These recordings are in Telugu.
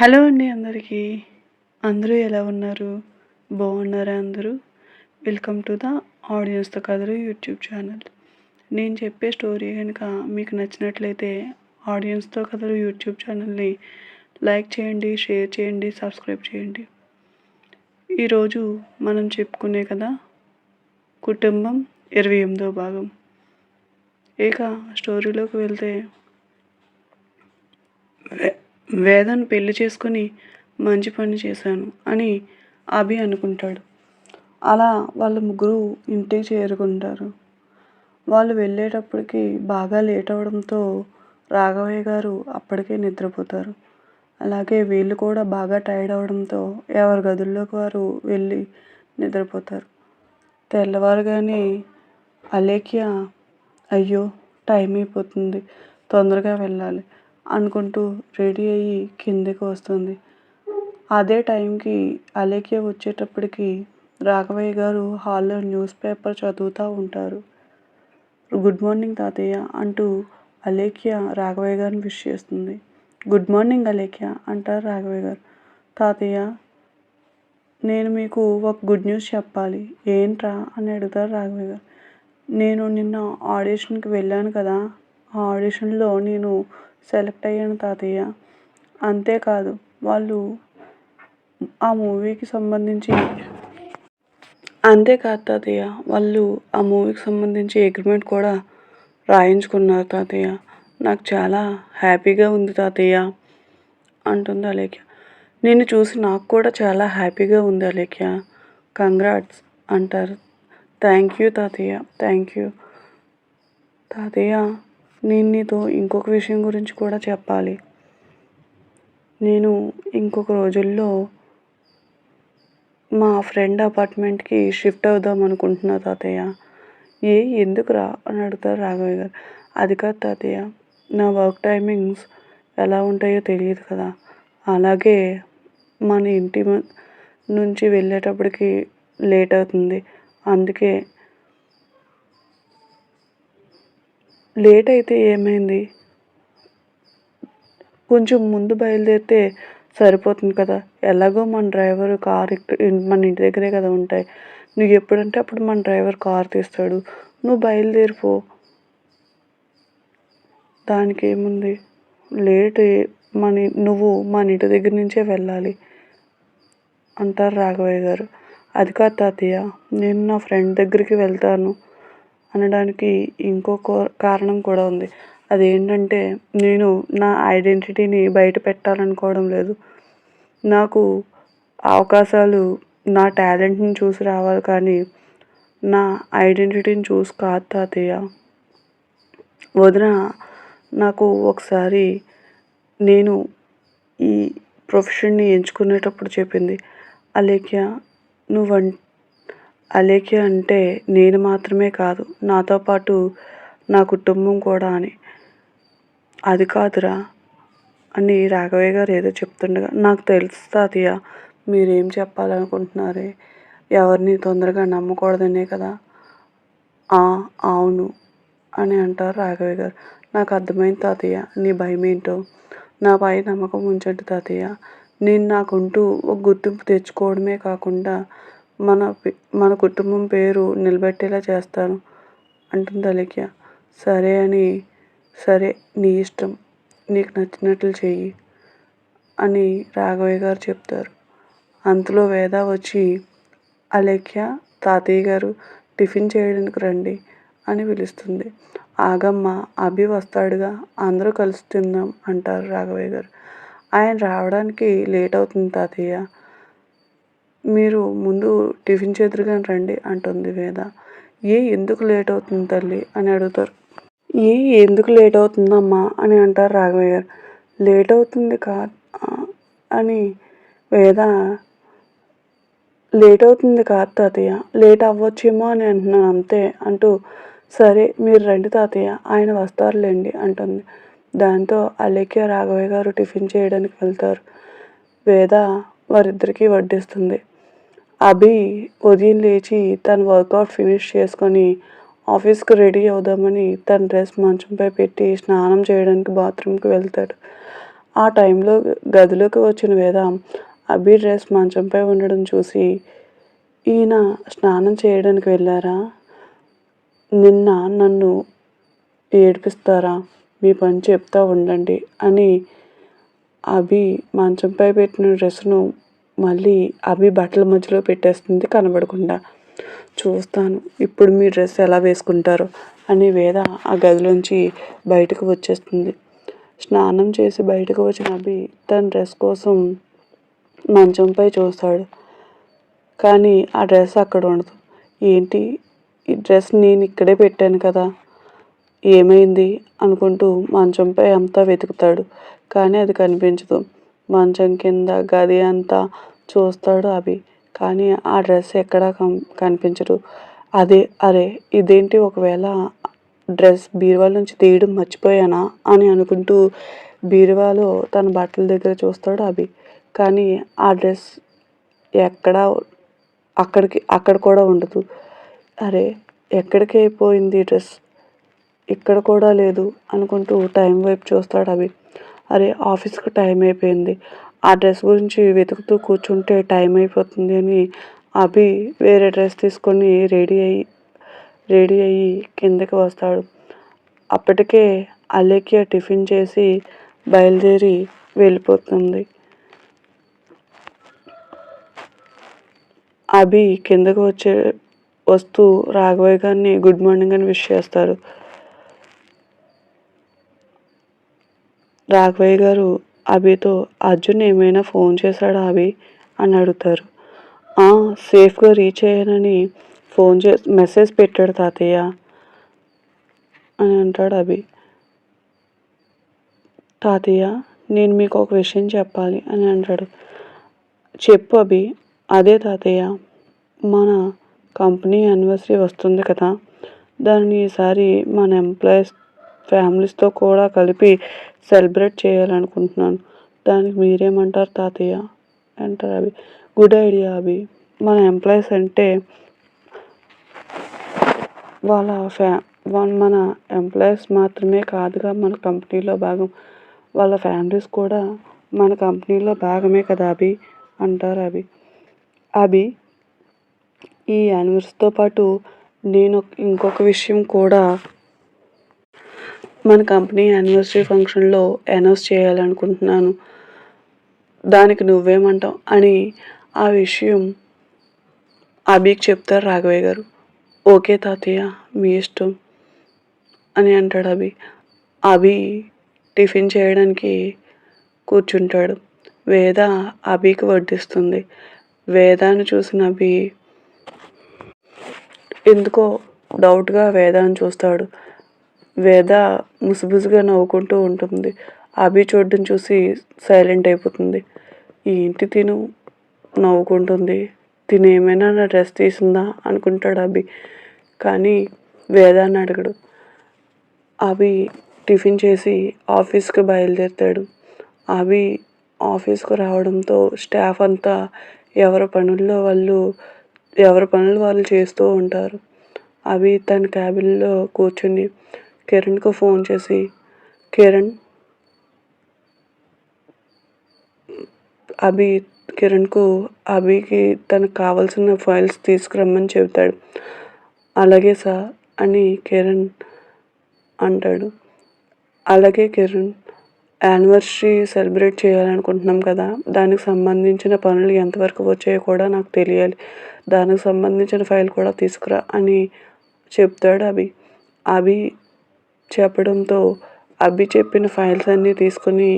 హలో అండి అందరికీ. అందరూ ఎలా ఉన్నారు? బాగున్నారా అందరూ? వెల్కమ్ టు ద ఆడియన్స్‌తో కథలు యూట్యూబ్ ఛానల్. నేను చెప్పే స్టోరీ కనుక మీకు నచ్చినట్లయితే ఆడియన్స్‌తో కథలు యూట్యూబ్ ఛానల్ని లైక్ చేయండి, షేర్ చేయండి, సబ్స్క్రైబ్ చేయండి. ఈరోజు మనం చెప్పుకునే కథ కుటుంబం 28వ భాగం. ఇక స్టోరీలోకి వెళ్తే వేదను పెళ్లి చేసుకుని మంచి పని చేశాను అని అభి అనుకుంటాడు. అలా వాళ్ళ ముగ్గురు ఇంటికి చేరుకుంటారు. వాళ్ళు వెళ్ళేటప్పటికి బాగా లేట్ అవడంతో రాఘవయ్య గారు అప్పటికే నిద్రపోతారు. అలాగే వీళ్ళు కూడా బాగా టైర్డ్ అవడంతో ఎవరి గదుల్లోకి వారు వెళ్ళి నిద్రపోతారు. తెల్లవారుగానే అలేఖ్య అయ్యో టైం అయిపోతుంది, తొందరగా వెళ్ళాలి అనుకుంటూ రెడీ అయ్యి కిందకి వస్తుంది. అదే టైంకి అలేఖ్య వచ్చేటప్పటికి రాఘవయ్య గారు హాల్లో న్యూస్ పేపర్ చదువుతూ ఉంటారు. గుడ్ మార్నింగ్ తాతయ్య అంటూ అలేఖ్య రాఘవయ్య గారిని విష్ చేస్తుంది. గుడ్ మార్నింగ్ అలేఖ్య అంటారు రాఘవయ్య గారు. తాతయ్య, నేను మీకు ఒక గుడ్ న్యూస్ చెప్పాలి. ఏంట్రా అని అడుగుతారు రాఘవయ్య గారు. నేను నిన్న ఆడిషన్కి వెళ్ళాను కదా, ఆ ఆడిషన్లో నేను సెలెక్ట్ అయ్యాను తాతయ్య. అంతేకాదు వాళ్ళు ఆ మూవీకి సంబంధించి అగ్రిమెంట్ కూడా రాయించుకున్నారు తాతయ్య. నాకు చాలా హ్యాపీగా ఉంది తాతయ్య అంటుంది అలేఖ్య. నిన్ను చూసి నాకు కూడా చాలా హ్యాపీగా ఉంది అలేఖ్య. కంగ్రాట్స్ అంటారు. థ్యాంక్ యూ తాతయ్య, థ్యాంక్ యూ. తాతయ్య, నేను నీతో ఇంకొక విషయం గురించి కూడా చెప్పాలి. నేను ఇంకొక రోజుల్లో మా ఫ్రెండ్ అపార్ట్మెంట్కి షిఫ్ట్ అవుదాం అనుకుంటున్నా తాతయ్య. ఎందుకురా అని అడుగుతారు రాఘవయ్య గారు. అది కాదు తాతయ్య, నా వర్క్ టైమింగ్స్ ఎలా ఉంటాయో తెలియదు కదా, అలాగే మన ఇంటి నుంచి వెళ్ళేటప్పటికి లేట్ అవుతుంది. అందుకే లేట్ అయితే ఏమైంది, కొంచెం ముందు బయలుదేరితే సరిపోతుంది కదా. ఎలాగో మన డ్రైవర్ కార్ మన ఇంటి దగ్గరే కదా ఉంటాయి. నువ్వు ఎప్పుడంటే అప్పుడు మన డ్రైవర్ కార్ తీస్తాడు, నువ్వు బయలుదేరిపో. దానికి ఏముంది, లేట్ నువ్వు మన ఇంటి దగ్గర నుంచే వెళ్ళాలి అంటారు రాఘవయ్య గారు. అది కాదు తాతయ్య, నేను నా ఫ్రెండ్ దగ్గరికి వెళ్తాను అనడానికి ఇంకొక కారణం కూడా ఉంది. అదేంటంటే నేను నా ఐడెంటిటీని బయట పెట్టాలనుకోవడం లేదు. నాకు అవకాశాలు నా టాలెంట్ని చూసి రావాలి, కానీ నా ఐడెంటిటీని చూసి కాదు తాతయ్య. వదిన నాకు ఒకసారి నేను ఈ ప్రొఫెషన్ని ఎంచుకునేటప్పుడు చెప్పింది, అలేఖ్య అంటే నేను మాత్రమే కాదు, నాతో పాటు నా కుటుంబం కూడా అని. అది కాదురా అని రాఘవయ్య గారు ఏదో చెప్తుండగా, నాకు తెలుసు తాతయ్య మీరేం చెప్పాలనుకుంటున్నారే, ఎవరిని తొందరగా నమ్మకూడదనే కదా. అవును అని అంటారు రాఘవయ్య గారు. నాకు అర్థమైంది తాతయ్య, నీ భయం ఏంటో. నాపై నమ్మకం ఉంచండి తాతయ్య. నేను నాకుంటూ ఒక గుర్తింపు తెచ్చుకోవడమే కాకుండా మన కుటుంబం పేరు నిలబెట్టేలా చేస్తాను అంటుంది అలేఖ్య. సరే నీ ఇష్టం, నీకు నచ్చినట్లు చెయ్యి అని రాఘవయ్య గారు చెప్తారు. అంతలో వేద వచ్చి, అలేఖ్య, తాతయ్య గారు టిఫిన్ చేయడానికి రండి అని పిలుస్తుంది. ఆగమ్మ, అభి వస్తాడుగా, అందరూ కలిసి తిందాం అంటారు రాఘవయ్య గారు. ఆయన రావడానికి లేట్ అవుతుంది తాతయ్య, మీరు ముందు టిఫిన్ చేదురుగాని రండి అంటుంది వేద. ఎందుకు లేట్ అవుతుంది తల్లి అని అడుగుతారు. ఎందుకు లేట్ అవుతుందమ్మా అని అంటారు రాఘవయ్య గారు. లేట్ అవుతుంది అని వేద, లేట్ అవుతుంది కాదు తాతయ్య, లేట్ అవ్వచ్చేమో అని అంటున్నాను అంతే అంటూ, సరే మీరు రండి తాతయ్య, ఆయన వస్తారులేండి అంటుంది. దాంతో అలేఖ్య రాఘవయ్య గారు టిఫిన్ చేయడానికి వెళ్తారు. వేద వారిద్దరికీ వడ్డిస్తుంది. అభి ఉదయం లేచి తన వర్కౌట్ ఫినిష్ చేసుకొని ఆఫీస్కి రెడీ అవుదామని తన డ్రెస్ మంచంపై పెట్టి స్నానం చేయడానికి బాత్రూమ్కి వెళ్తాడు. ఆ టైంలో గదిలోకి వచ్చిన వేద అభి డ్రెస్ మంచంపై ఉండడం చూసి, ఈయన స్నానం చేయడానికి వెళ్ళారా? నిన్న నన్ను ఏడిపిస్తారా? మీ పని చెప్తా ఉండండి అని అభి మంచంపై పెట్టిన డ్రెస్సును మళ్ళీ అభి బట్టల మధ్యలో పెట్టేస్తుంది కనబడకుండా. చూస్తాను ఇప్పుడు మీ డ్రెస్ ఎలా వేసుకుంటారో అని వేద ఆ గదిలోంచి బయటకు వచ్చేస్తుంది. స్నానం చేసి బయటకు వచ్చిన అభి తన డ్రెస్ కోసం మంచంపై చూస్తాడు. కానీ ఆ డ్రెస్ అక్కడ ఉండదు. ఏంటి, ఈ డ్రెస్ నేను ఇక్కడే పెట్టాను కదా, ఏమైంది అనుకుంటూ మంచంపై అంతా వెతుకుతాడు. కానీ అది కనిపించదు. మంచం కింద గది అంతా చూస్తాడు అభి. కానీ ఆ డ్రెస్ ఎక్కడా కనిపించదు. అరే ఇదేంటి, ఒకవేళ డ్రెస్ బీరువాల నుంచి తీయడం మర్చిపోయానా అని అనుకుంటూ బీరువాలో తన బట్టల దగ్గర చూస్తాడు అభి. కానీ ఆ డ్రెస్ ఎక్కడా అక్కడ కూడా ఉండదు. అరే ఎక్కడికి అయిపోయింది డ్రెస్, ఇక్కడ కూడా లేదు అనుకుంటూ టైం వైపు చూస్తాడు అభి. అరే ఆఫీస్కి టైం అయిపోయింది, ఆ డ్రెస్ గురించి వెతుకుతూ కూర్చుంటే టైం అయిపోతుంది అని అభి వేరే డ్రెస్ తీసుకొని రెడీ అయ్యి కిందకి వస్తాడు. అప్పటికే అలేఖ్య టిఫిన్ చేసి బయలుదేరి వెళ్ళిపోతుంది. అభి కిందకు వస్తూ రాఘవయ్య గారిని గుడ్ మార్నింగ్ అని విష్ చేస్తారు. రాఘవయ్య గారు అభితో, అర్జున్ ఏమైనా ఫోన్ చేశాడా అభి అని అడుగుతారు. సేఫ్గా రీచ్ అయ్యానని మెసేజ్ పెట్టాడు తాతయ్య అని అంటాడు అభి. తాతయ్య నేను మీకు ఒక విషయం చెప్పాలి అని అంటాడు. చెప్పు అభి. అదే తాతయ్య, మన కంపెనీ యానివర్సరీ వస్తుంది కదా, దాన్ని ఈసారి మన ఎంప్లాయీస్ ఫ్యామిలీస్తో కూడా కలిపి సెలబ్రేట్ చేయాలనుకుంటున్నాను. దానికి మీరేమంటారు తాతయ్య అంటారు అభి. గుడ్ ఐడియా అభి. మన ఎంప్లాయీస్ అంటే మన ఎంప్లాయీస్ మాత్రమే కాదుగా మన కంపెనీలో భాగం, వాళ్ళ ఫ్యామిలీస్ కూడా మన కంపెనీలో భాగమే కదా అభి అంటారు అభి. అభి ఈ యానివర్సరీతో పాటు నేను ఇంకొక విషయం కూడా మన కంపెనీ యానివర్సరీ ఫంక్షన్లో అనౌన్స్ చేయాలనుకుంటున్నాను, దానికి నువ్వేమంటావు అని ఆ విషయం అభికి చెప్తారు రాఘవయ్య గారు. ఓకే తాతయ్య, మీ ఇష్టం అని అంటాడు అభి. అభి టిఫిన్ చేయడానికి కూర్చుంటాడు. వేద అభికి వడ్డిస్తుంది. వేదాన్ని చూసిన అభి ఎందుకో డౌట్గా వేదాన్ని చూస్తాడు. వేద ముసుముసుగా నవ్వుకుంటూ ఉంటుంది. అభి చూడడం చూసి సైలెంట్ అయిపోతుంది. ఏంటి తిను నవ్వుకుంటుంది, తిను ఏమైనా నా డ్రెస్ తీసిందా అనుకుంటాడు అభి. కానీ వేదాన్ని అడగడు. అభి టిఫిన్ చేసి ఆఫీస్కి బయలుదేరుతాడు. అభి ఆఫీస్కు రావడంతో స్టాఫ్ అంతా ఎవరి పనులు వాళ్ళు చేస్తూ ఉంటారు. అభి తన క్యాబిన్లో కూర్చుని కిరణ్కు ఫోన్ చేసి, అభికి తనకు కావాల్సిన ఫైల్స్ తీసుకురమ్మని చెబుతాడు. అలాగే సార్ అని కిరణ్ అంటాడు. అలాగే కిరణ్, యానివర్సరీ సెలబ్రేట్ చేయాలనుకుంటున్నాం కదా, దానికి సంబంధించిన పనులు ఎంతవరకు వచ్చాయో కూడా నాకు తెలియాలి, దానికి సంబంధించిన ఫైల్ కూడా తీసుకురా అని చెప్తాడు అభి. అభి చెప్పడంతో అభి చెప్పిన ఫైల్స్ అన్నీ తీసుకుని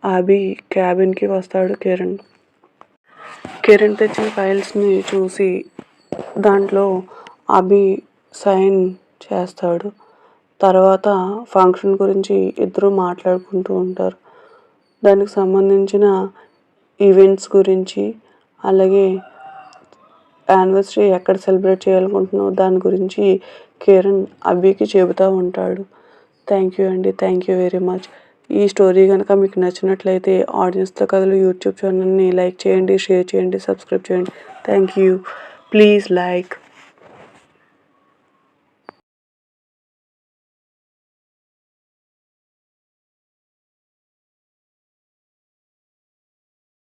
అభి క్యాబిన్కి వస్తాడు కిరణ్. కిరణ్ తెచ్చిన ఫైల్స్ని చూసి దాంట్లో అభి సైన్ చేస్తాడు. తర్వాత ఫంక్షన్ గురించి ఇద్దరు మాట్లాడుకుంటూ ఉంటారు. దానికి సంబంధించిన ఈవెంట్స్ గురించి, అలాగే యానివర్సరీ ఎక్కడ సెలబ్రేట్ చేయాలనుకుంటున్నావు దాని గురించి కిరణ్ అభికి చెబుతూ ఉంటాడు. థ్యాంక్ యూ అండి, థ్యాంక్ యూ వెరీ మచ్. ఈ స్టోరీ కనుక మీకు నచ్చినట్లయితే ఆడియన్స్తో కథలు యూట్యూబ్ ఛానల్ని లైక్ చేయండి, షేర్ చేయండి, సబ్స్క్రైబ్ చేయండి. Thank you. Please like.